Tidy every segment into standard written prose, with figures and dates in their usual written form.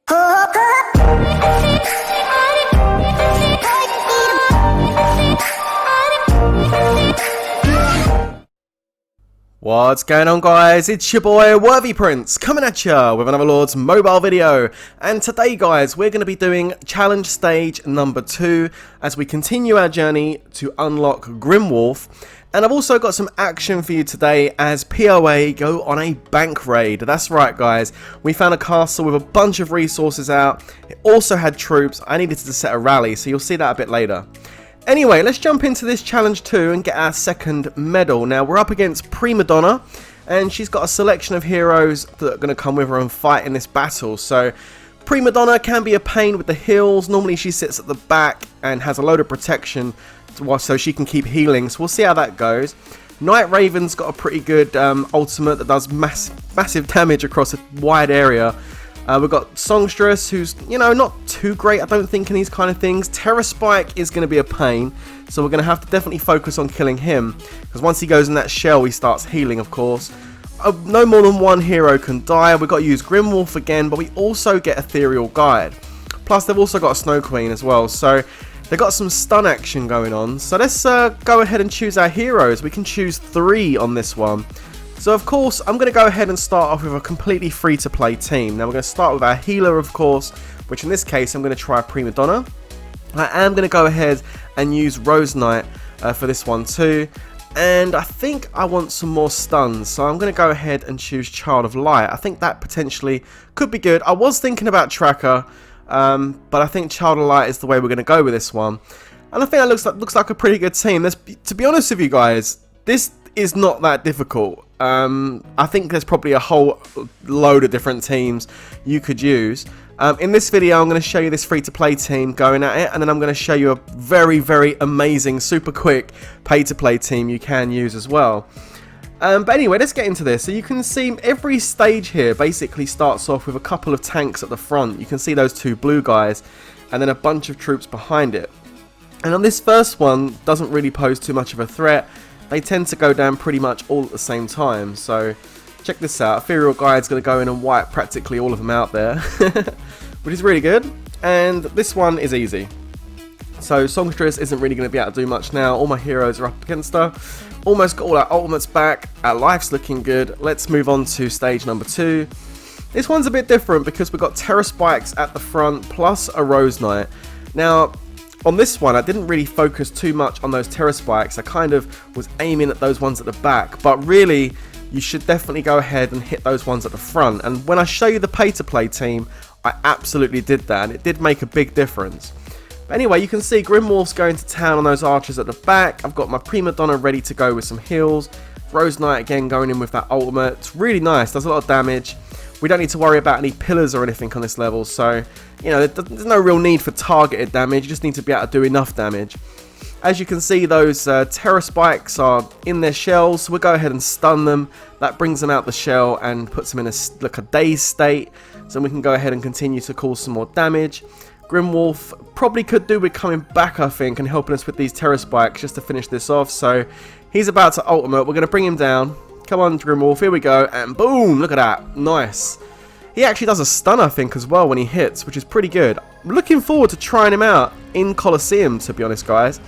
What's going on, guys? It's your boy Worthy Prince coming at ya with another Lord's mobile video, and today guys we're going to be doing challenge stage number 2 as we continue our journey to unlock Grimwolf. And I've also got some action for you today as POA go on a bank raid. That's right guys, we found a castle with a bunch of resources out. It also had troops. I needed to set a rally, so you'll see that a bit later. Anyway, let's jump into this challenge 2 and get our second medal. Now, we're up against Prima Donna, and she's got a selection of heroes that are going to come with her and fight in this battle. So, Prima Donna can be a pain with the heals. Normally, she sits at the back and has a load of protection so she can keep healing. So, we'll see how that goes. Night Raven's got a pretty good ultimate that does massive damage across a wide area. We've got Songstress, who's, you know, not too great, I don't think, in these kind of things. Terra Spike is going to be a pain, so we're going to have to definitely focus on killing him, because once he goes in that shell, he starts healing, of course. No more than one hero can die. We've got to use Grimwolf again, but we also get Ethereal Guide. Plus, they've also got a Snow Queen as well, so they've got some stun action going on. So let's go ahead and choose our heroes. We can choose 3 on this one. So of course, I'm going to go ahead and start off with a completely free-to-play team. Now we're going to start with our healer, of course, which in this case I'm going to try Prima Donna. I am going to go ahead and use Rose Knight for this one too. And I think I want some more stuns, so I'm going to go ahead and choose Child of Light. I think that potentially could be good. I was thinking about Tracker, but I think Child of Light is the way we're going to go with this one. And I think that looks like a pretty good team. To be honest with you guys, this is not that difficult. I think there's probably a whole load of different teams you could use. In this video I'm going to show you this free-to-play team going at it, and then I'm going to show you a very, very amazing, super quick pay-to-play team you can use as well. But anyway, let's get into this. So you can see every stage here basically starts off with a couple of tanks at the front. You can see those 2 blue guys and then a bunch of troops behind it. And on this first one, doesn't really pose too much of a threat. They tend to go down pretty much all at the same time. So check this out. Ethereal Guide's going to go in and wipe practically all of them out there, which is really good. And this one is easy. So Songstress isn't really going to be able to do much now. All my heroes are up against her. Almost got all our ultimates back. Our life's looking good. Let's move on to stage number 2. This one's a bit different because we've got Terra Spikes at the front plus a Rose Knight. Now, on this one, I didn't really focus too much on those Terra Spikes. I kind of was aiming at those ones at the back, but really, you should definitely go ahead and hit those ones at the front. And when I show you the pay-to-play team, I absolutely did that, and it did make a big difference. But anyway, you can see Grimwolf's going to town on those archers at the back. I've got my Prima Donna ready to go with some heals. Rose Knight again going in with that ultimate. It's really nice, does a lot of damage. We don't need to worry about any pillars or anything on this level, so, you know, there's no real need for targeted damage. You just need to be able to do enough damage. As you can see, those Terra Spikes are in their shells, so we'll go ahead and stun them. That brings them out the shell and puts them in a dazed state, so we can go ahead and continue to cause some more damage. Grimwolf probably could do with coming back, I think, and helping us with these Terra Spikes just to finish this off, so he's about to ultimate. We're going to bring him down. Come on, Grimwolf, here we go, and boom, look at that, nice. He actually does a stun, I think, as well when he hits, which is pretty good. I'm looking forward to trying him out in Colosseum, to be honest, guys.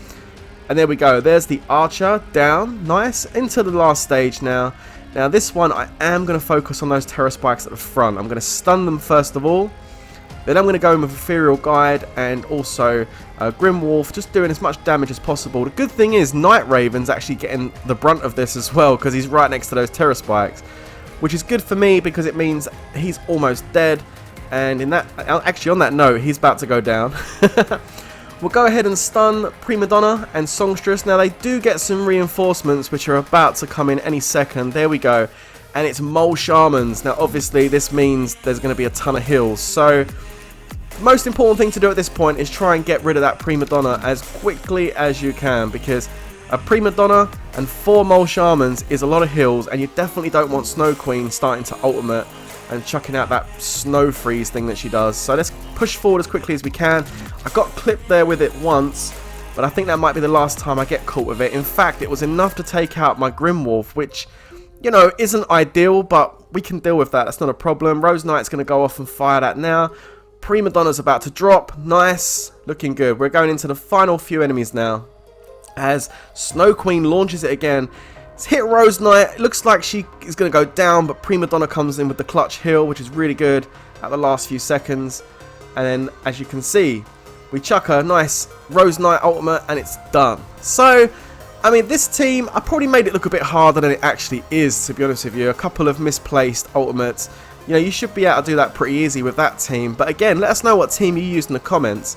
And there we go, there's the archer, down, nice, into the last stage now. Now this one, I am going to focus on those Terra Spikes at the front. I'm going to stun them first of all. Then I'm going to go in with Ethereal Guide and also Grimwolf, just doing as much damage as possible. The good thing is Night Raven's actually getting the brunt of this as well, because he's right next to those Terra Spikes, which is good for me because it means he's almost dead. And in that, actually on that note, he's about to go down. We'll go ahead and stun Prima Donna and Songstress. Now they do get some reinforcements which are about to come in any second. There we go. And it's Mole Shamans. Now obviously this means there's going to be a ton of heals. So the most important thing to do at this point is try and get rid of that Prima Donna as quickly as you can, because a Prima Donna and 4 Mole Shamans is a lot of heals, and you definitely don't want Snow Queen starting to ultimate and chucking out that snow freeze thing that she does. So let's push forward as quickly as we can. I got clipped there with it once, but I think that might be the last time I get caught with it. In fact, it was enough to take out my Grimwolf, which, you know, isn't ideal, but we can deal with that. That's not a problem. Rose Knight's going to go off and fire that now. Prima Donna's about to drop. Nice. Looking good. We're going into the final few enemies now. As Snow Queen launches it again. It's hit Rose Knight. It looks like she is going to go down, but Prima Donna comes in with the clutch heal, which is really good at the last few seconds. And then, as you can see, we chuck a nice Rose Knight ultimate, and it's done. So, I mean, this team, I probably made it look a bit harder than it actually is, to be honest with you. A couple of misplaced ultimates. You know, you should be able to do that pretty easy with that team. But again, let us know what team you used in the comments.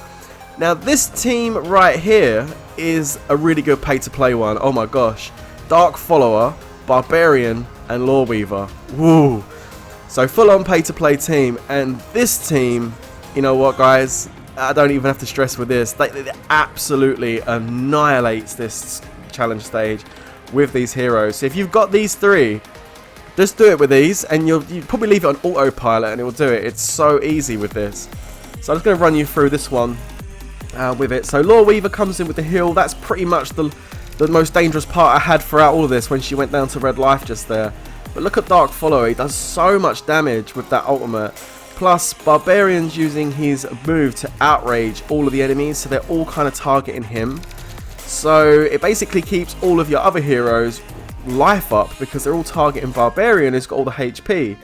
Now, this team right here is a really good pay-to-play one. Oh my gosh. Dark Follower, Barbarian, and Lawweaver. Woo! So, full-on pay-to-play team. And this team, you know what, guys? I don't even have to stress with this. They absolutely annihilates this challenge stage with these heroes. So if you've got these three, just do it with these, and you'll probably leave it on autopilot and it will do it. It's so easy with this. So I'm just going to run you through this one with it. So Lawweaver comes in with the heal. That's pretty much the most dangerous part I had throughout all of this, when she went down to red life just there. But look at Dark Follower. He does so much damage with that ultimate. Plus, Barbarian's using his move to outrage all of the enemies, so they're all kind of targeting him. So it basically keeps all of your other heroes' life up, because they're all targeting Barbarian, who's got all the HP.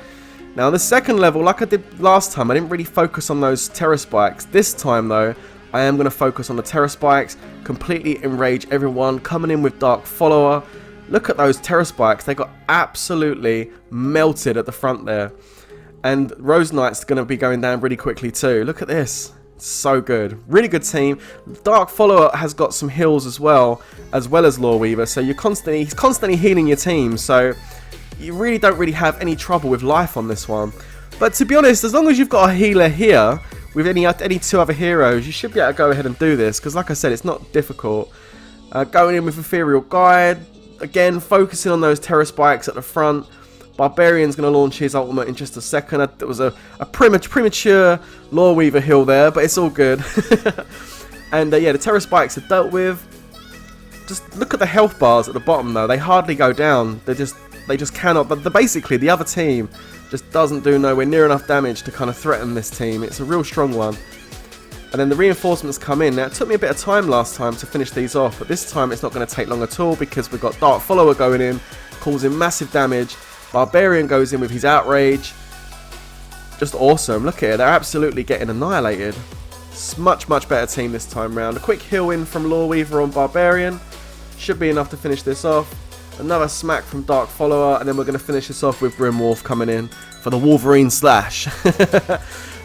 Now, the second level, like I did last time, I didn't really focus on those Terror Spikes. This time, though, I am going to focus on the Terror Spikes, completely enrage everyone, coming in with Dark Follower. Look at those Terror Spikes. They got absolutely melted at the front there. And Rose Knight's going to be going down really quickly too. Look at this. So good. Really good team. Dark Follower has got some heals as well as Lawweaver. So he's constantly healing your team. So you really don't have any trouble with life on this one. But to be honest, as long as you've got a healer here with any two other heroes, you should be able to go ahead and do this. Because like I said, it's not difficult. Going in with Ethereal Guide. Again, focusing on those Terror Spikes at the front. Barbarian's going to launch his ultimate in just a second. There was a premature Lawweaver heal there, but it's all good. And yeah, the Terror Spikes are dealt with. Just look at the health bars at the bottom though. They hardly go down. They just cannot. But basically, the other team just doesn't do nowhere near enough damage to kind of threaten this team. It's a real strong one. And then the reinforcements come in. Now, it took me a bit of time last time to finish these off, but this time it's not going to take long at all, because we've got Dark Follower going in, causing massive damage. Barbarian goes in with his outrage. Just awesome. Look at it. They're absolutely getting annihilated. It's much better team this time round. A quick heal in from Lawweaver on Barbarian. Should be enough to finish this off. Another smack from Dark Follower. And then we're going to finish this off with Grimwolf coming in for the Wolverine slash.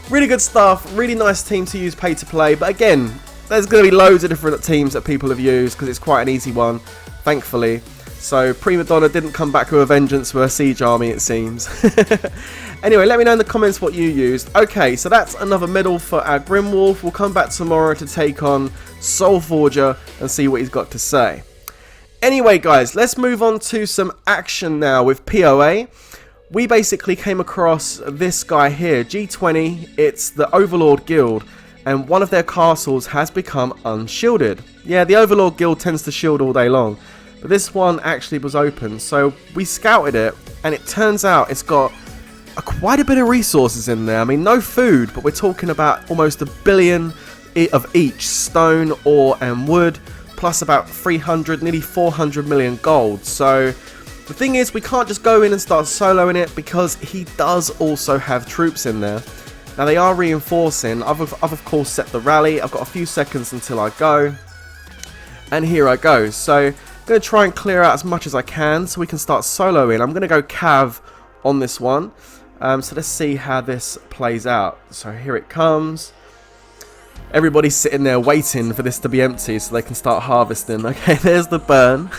Really good stuff. Really nice team to use pay to play. But again, there's going to be loads of different teams that people have used, because it's quite an easy one, thankfully. So Prima Donna didn't come back with a vengeance with her siege army, it seems. Anyway, let me know in the comments what you used. Okay, so that's another medal for our Grimwolf. We'll come back tomorrow to take on Soulforger and see what he's got to say. Anyway, guys, let's move on to some action now with PoA. We basically came across this guy here, G20. It's the Overlord Guild, and one of their castles has become unshielded. Yeah, the Overlord Guild tends to shield all day long. But this one actually was open, so we scouted it, and it turns out it's got quite a bit of resources in there. I mean, no food, but we're talking about almost 1 billion of each, stone, ore, and wood, plus about 300, nearly 400 million gold. So the thing is, we can't just go in and start soloing it, because he does also have troops in there. Now, they are reinforcing. I've of course set the rally. I've got a few seconds until I go, and here I go. So I'm going to try and clear out as much as I can so we can start soloing. I'm going to go Cav on this one. So let's see how this plays out. So here it comes. Everybody's sitting there waiting for this to be empty so they can start harvesting. Okay, there's the burn.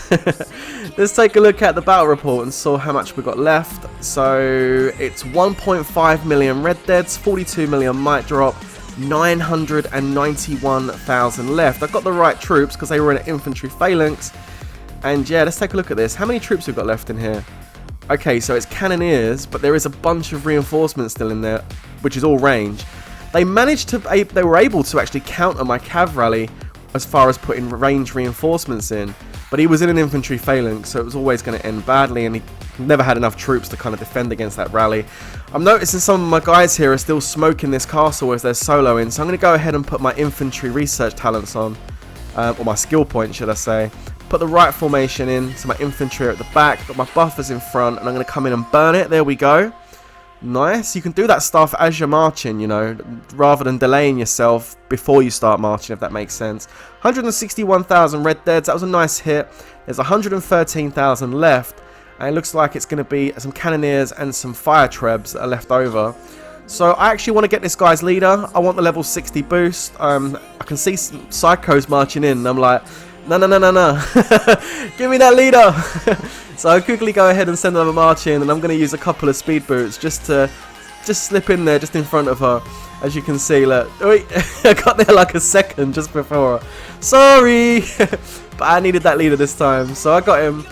Let's take a look at the battle report and saw how much we got left. So it's 1.5 million red deads, 42 million might drop, 991,000 left. I've got the right troops because they were in an infantry phalanx. And yeah, let's take a look at this. How many troops we've got left in here? Okay, so it's cannoneers, but there is a bunch of reinforcements still in there, which is all range. They were able to actually counter my cav rally as far as putting range reinforcements in, but he was in an infantry phalanx, so it was always going to end badly, and he never had enough troops to kind of defend against that rally. I'm noticing some of my guys here are still smoking this castle as they're soloing, so I'm going to go ahead and put my infantry research talents on, or my skill point should I say. Put the right formation in, so my infantry are at the back, got my buffers in front, and I'm going to come in and burn it. There we go. Nice. You can do that stuff as you're marching, you know, rather than delaying yourself before you start marching, if that makes sense. 161,000 red deads. That was a nice hit. There's 113,000 left, and it looks like it's going to be some cannoneers and some fire trebs that are left over. So I actually want to get this guy's leader. I want the level 60 boost. I can see some psychos marching in, and I'm like, no, no, no, no, no. Give me that leader. So I quickly go ahead and send another march in, and I'm going to use a couple of speed boots just to slip in there just in front of her. As you can see, look. Wait, I got there like a second just before. Sorry. But I needed that leader this time. So I got him,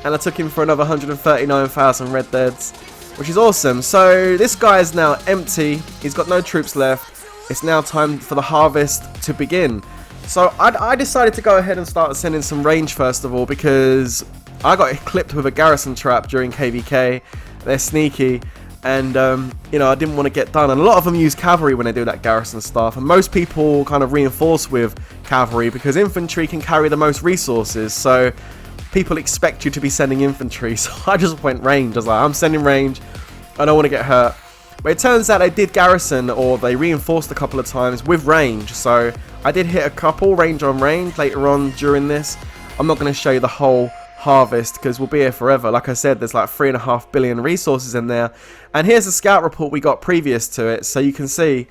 and I took him for another 139,000 red deads, which is awesome. So this guy is now empty. He's got no troops left. It's now time for the harvest to begin. So I decided to go ahead and start sending some range first of all, because I got clipped with a garrison trap during KVK. They're sneaky, and you know, I didn't want to get done. And a lot of them use cavalry when they do that garrison stuff, and most people kind of reinforce with cavalry because infantry can carry the most resources. So people expect you to be sending infantry. So I just went range. I was like, I'm sending range. I don't want to get hurt. But it turns out they did garrison, or they reinforced a couple of times with range. So I did hit a couple range on range later on during this. I'm not going to show you the whole harvest because we'll be here forever. Like I said, there's like 3.5 billion resources in there. And here's the scout report we got previous to it. So you can see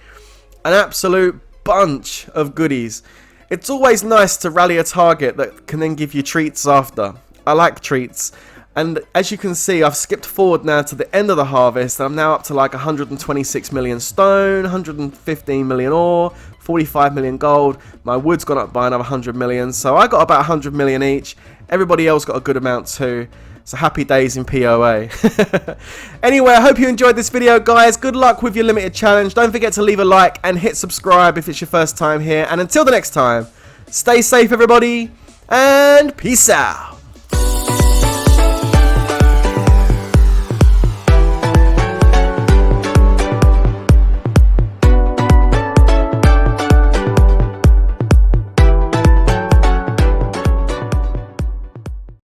an absolute bunch of goodies. It's always nice to rally a target that can then give you treats after. I like treats. And as you can see, I've skipped forward now to the end of the harvest. I'm now up to like 126 million stone, 115 million ore, 45 million gold. My wood's gone up by another 100 million. So I got about 100 million each. Everybody else got a good amount too. So happy days in POA. Anyway, I hope you enjoyed this video, guys. Good luck with your limited challenge. Don't forget to leave a like and hit subscribe if it's your first time here. And until the next time, stay safe, everybody, and peace out.